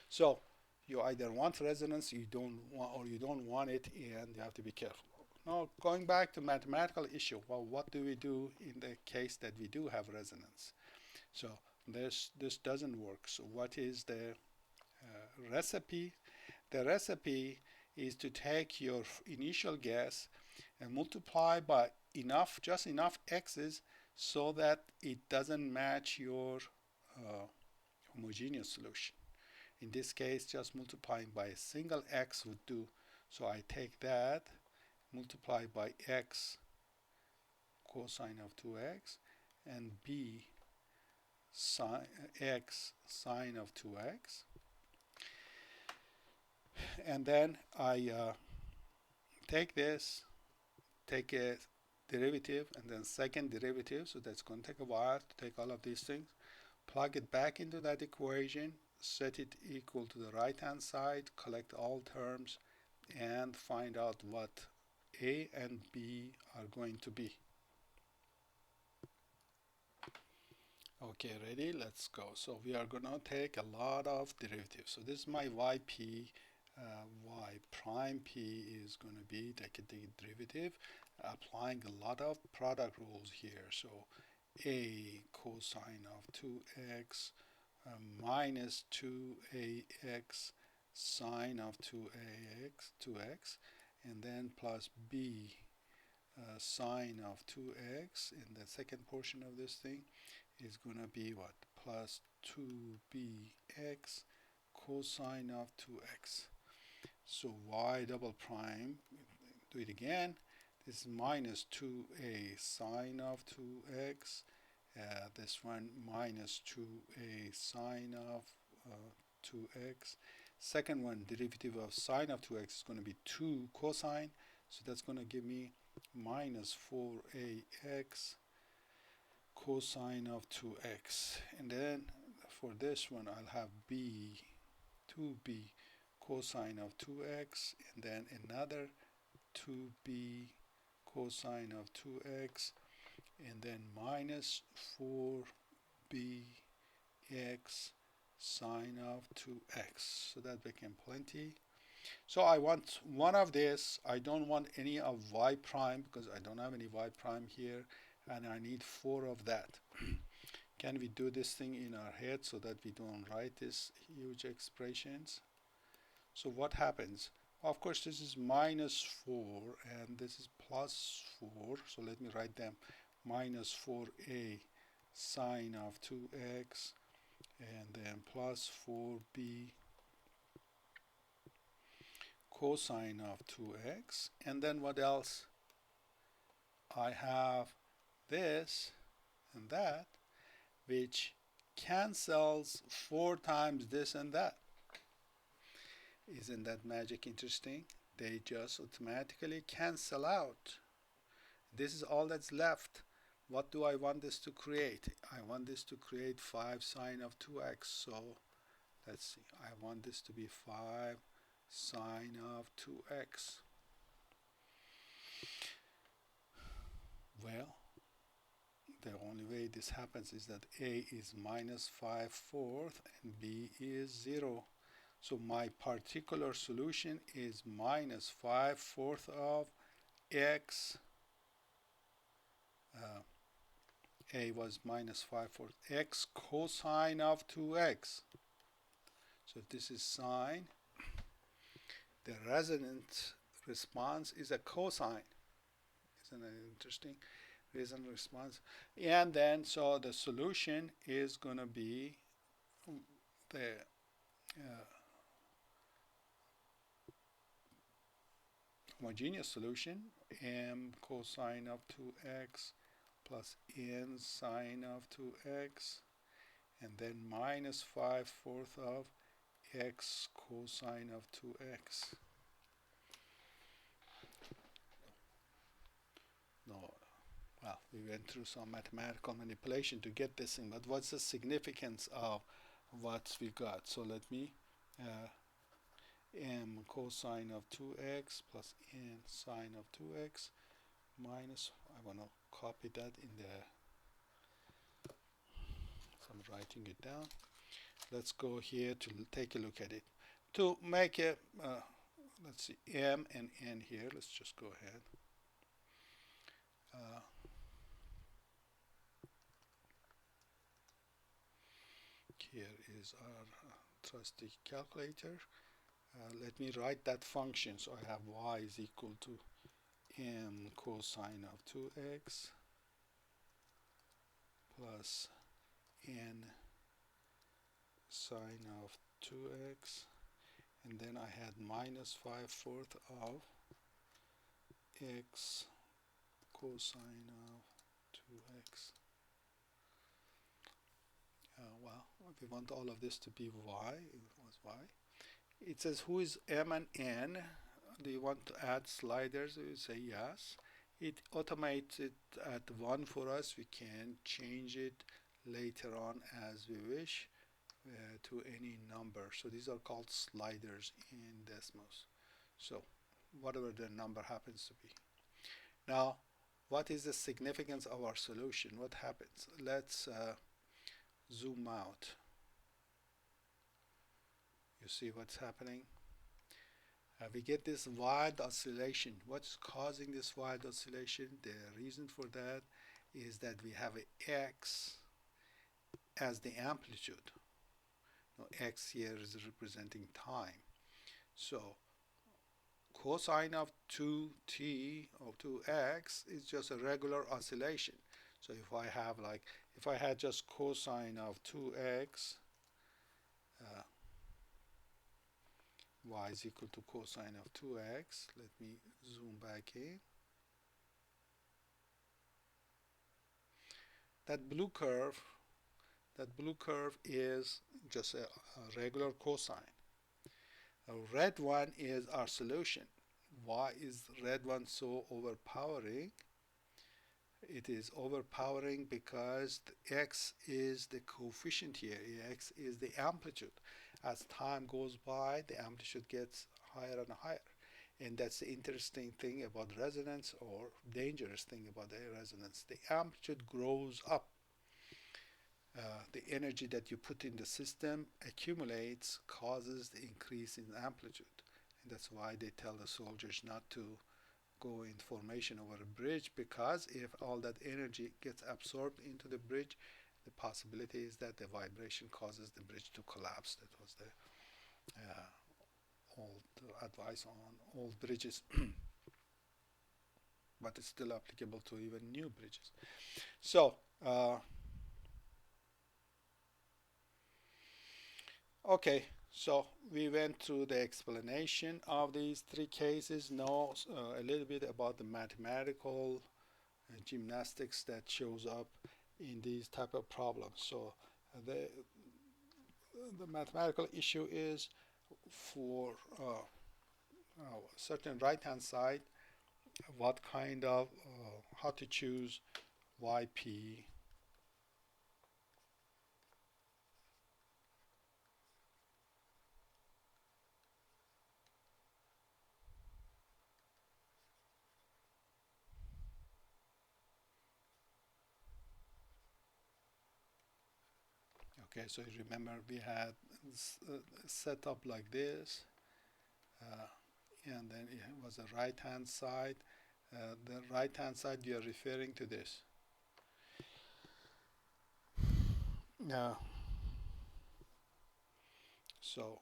So you either want resonance, you don't want, or you don't want it, and you have to be careful. Now, going back to mathematical issue, well, what do we do in the case that we do have resonance? So this doesn't work. So what is the recipe? The recipe is to take your initial guess and multiply by enough, just enough x's, so that it doesn't match your homogeneous solution. In this case, just multiplying by a single x would do. So I take that, multiply by x cosine of 2x, and b x sine of 2x. And then I take this, take a derivative, and then second derivative. So that's going to take a while to take all of these things. Plug it back into that equation, set it equal to the right hand side, collect all terms, and find out what A and B are going to be. Okay, ready? Let's go. So we are going to take a lot of derivatives. So this is my yp. Y prime p is going to be take a derivative, applying a lot of product rules here. So a cosine of 2x minus 2ax sine of 2x, and then plus b sine of 2x, and the second portion of this thing is going to be what? Plus 2bx cosine of 2x. So y double prime, do it again. This is minus 2a sine of 2x. This one minus 2a sine of 2x. Second one, derivative of sine of 2x is going to be 2 cosine. So that's going to give me minus 4ax cosine of 2x. And then for this one, I'll have b, 2b cosine of 2x, and then another 2b cosine of 2x, and then minus 4bx sine of 2x. So that became plenty. So I want one of this. I don't want any of y prime because I don't have any y prime here, and I need 4 of that. Can we do this thing in our head so that we don't write these huge expressions? So what happens? Of course, this is minus 4 and this is plus 4. So let me write them. Minus 4a sine of 2x, and then plus 4b cosine of 2x. And then what else? I have this and that, which cancels 4 times this and that. Isn't that magic interesting? They just automatically cancel out. This is all that's left. What do I want this to create? I want this to create 5 sine of 2x. So let's see. I want this to be 5 sine of 2x. Well, the only way this happens is that a is minus 5/4 and b is 0. So my particular solution is minus 5/4 of x. A was minus 5/4 x cosine of 2x. So if this is sine, the resonant response is a cosine. Isn't that interesting? Resonant response. And then, so the solution is going to be the homogeneous solution, m cosine of 2x plus n sine of 2x, and then minus 5/4 of x cosine of 2x. No, well, we went through some mathematical manipulation to get this thing, but what's the significance of what we got? So let me m cosine of 2x plus n sine of 2x minus, I want to copy that in the, so I'm writing it down. Let's go here to take a look at it. To make a, let's see, m and n here, let's just go ahead. Here is our trusty calculator. Let me write that function. So I have y is equal to m cosine of 2x plus n sine of 2x, and then I had minus 5/4 of x cosine of 2x. Well, we want all of this to be y. It was y. It says who is M and N. Do you want to add sliders? We say yes. It automates it at 1 for us. We can change it later on as we wish to any number. So these are called sliders in Desmos. So whatever the number happens to be. Now, what is the significance of our solution? What happens? Let's zoom out. You see what's happening? We get this wild oscillation. What's causing this wild oscillation? The reason for that is that we have a x as the amplitude. Now, x here is representing time. So cosine of 2t or 2x is just a regular oscillation. So if I had just cosine of 2x, y is equal to cosine of 2x. Let me zoom back in. That blue curve is just a regular cosine. A red one is our solution. Why is red one so overpowering? It is overpowering because the x is the coefficient here. X is the amplitude. As time goes by, the amplitude gets higher and higher. And that's the interesting thing about resonance, or dangerous thing about the resonance. The amplitude grows up. The energy that you put in the system accumulates, causes the increase in amplitude. And that's why they tell the soldiers not to go in formation over a bridge, because if all that energy gets absorbed into the bridge, the possibility is that the vibration causes the bridge to collapse. That was the old advice on old bridges, but it's still applicable to even new bridges. So okay, so we went through the explanation of these three cases. Now a little bit about the mathematical gymnastics that shows up in these type of problems. So the mathematical issue is for a certain right hand side, what kind of how to choose yp okay. So you remember we had set up like this, and then it was a right hand side. The right hand side, you are referring to this. So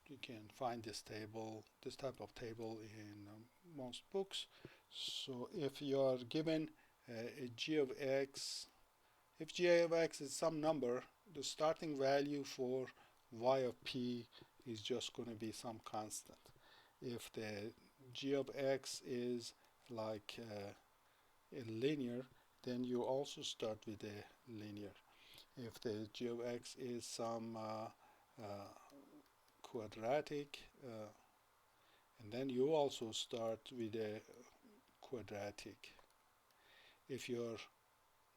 you can find this table, this type of table in most books. So if you are given a g of x, if g of x is some number, the starting value for y of p is just going to be some constant. If the g of x is like a linear, then you also start with a linear. If the g of x is some quadratic, and then you also start with a quadratic. If your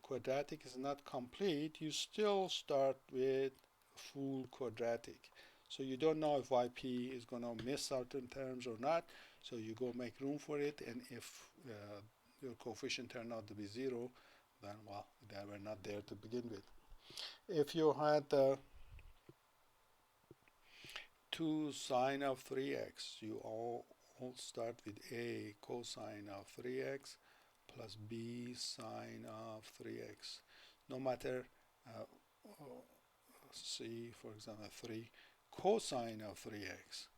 quadratic is not complete, you still start with full quadratic. So you don't know if yp is going to miss certain terms or not, so you go make room for it, and if your coefficient turned out to be 0, then well, they were not there to begin with. If you had 2 sine of 3x, you all start with a cosine of 3x plus b sine of 3x. No matter, see for example 3 cosine of 3x,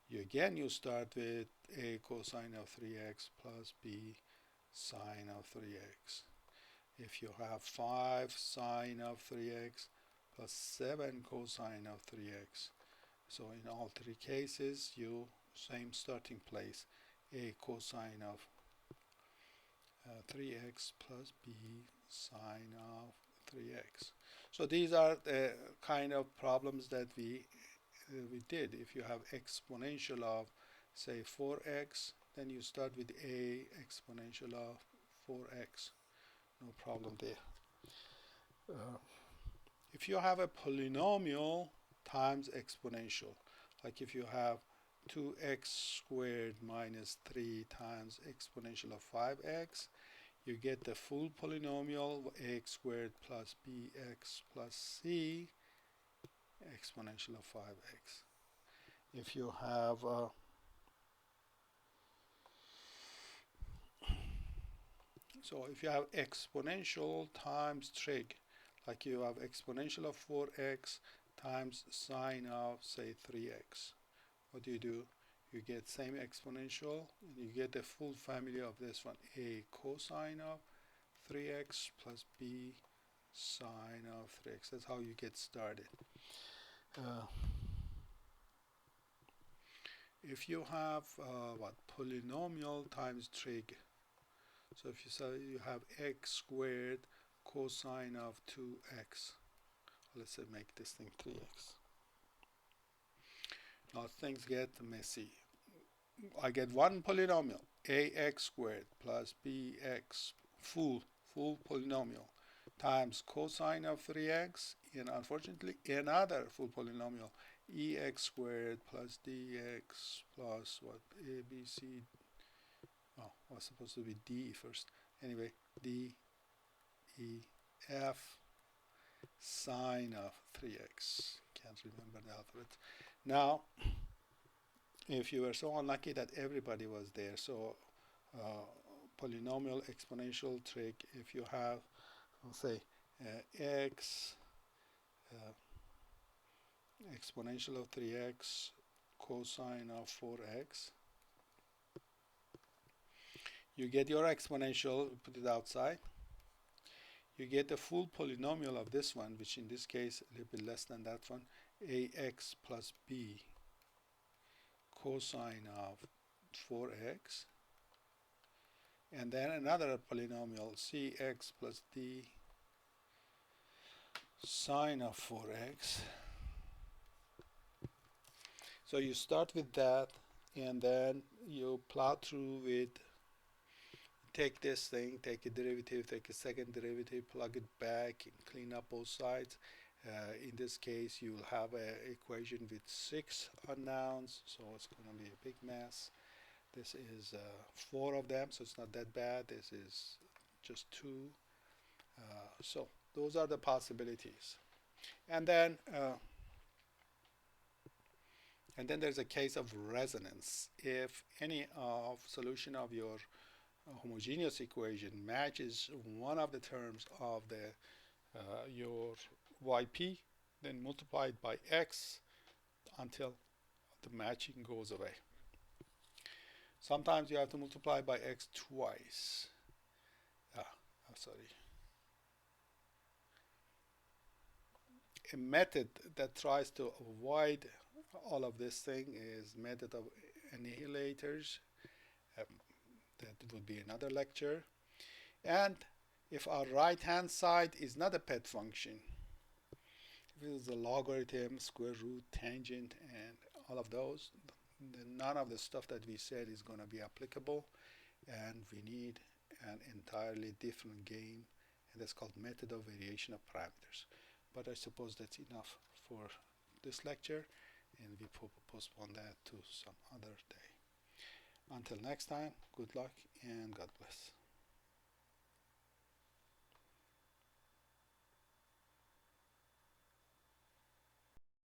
you start with a cosine of 3x plus b sine of 3x. If you have 5 sine of 3x plus 7 cosine of 3x, so in all three cases, same starting place, a cosine of 3x plus b sine of 3x. So these are the kind of problems that we we did. If you have exponential of, say, 4x, then you start with a exponential of 4x. No problem there. If you have a polynomial times exponential, like if you have 2x squared minus 3 times exponential of 5x, you get the full polynomial ax squared plus bx plus c exponential of 5x. If you have if you have exponential times trig, like you have exponential of 4x times sine of, say, 3x, what do? You get same exponential, and you get the full family of this one, a cosine of 3x plus b sine of 3x. That's how you get started. If you have polynomial times trig, so if you say you have x squared cosine of 2x, let's say make this thing 3x. Now things get messy. I get one polynomial, ax squared plus bx, full polynomial, times cosine of 3x, and unfortunately another full polynomial, ex squared plus dx plus what, a, b, c, oh, was supposed to be d first. Anyway, d, e, f, sine of 3x. Can't remember the alphabet. Now, if you were so unlucky that everybody was there, so polynomial exponential trig, if you have, let's say, x exponential of 3x cosine of 4x, you get your exponential, put it outside, you get the full polynomial of this one, which in this case a little bit less than that one, ax plus b cosine of 4x, and then another polynomial, cx plus d sine of 4x. So you start with that, and then you plow through with, take this thing, take a derivative, take a second derivative, plug it back, and clean up both sides. In this case, you'll have an equation with 6 unknowns, so it's going to be a big mess. This is 4 of them, so it's not that bad. This is just 2. So those are the possibilities. And then there's a case of resonance. If any of solution of your homogeneous equation matches one of the terms of the your yp, then multiply it by x until the matching goes away. Sometimes you have to multiply by x twice. A method that tries to avoid all of this thing is method of annihilators. That would be another lecture. And if our right hand side is not a pet function, if it is a logarithm, square root, tangent, and all of those, then none of the stuff that we said is going to be applicable, and we need an entirely different game, and that's called method of variation of parameters. But I suppose that's enough for this lecture, and we postpone that to some other day. Until next time, good luck and God bless.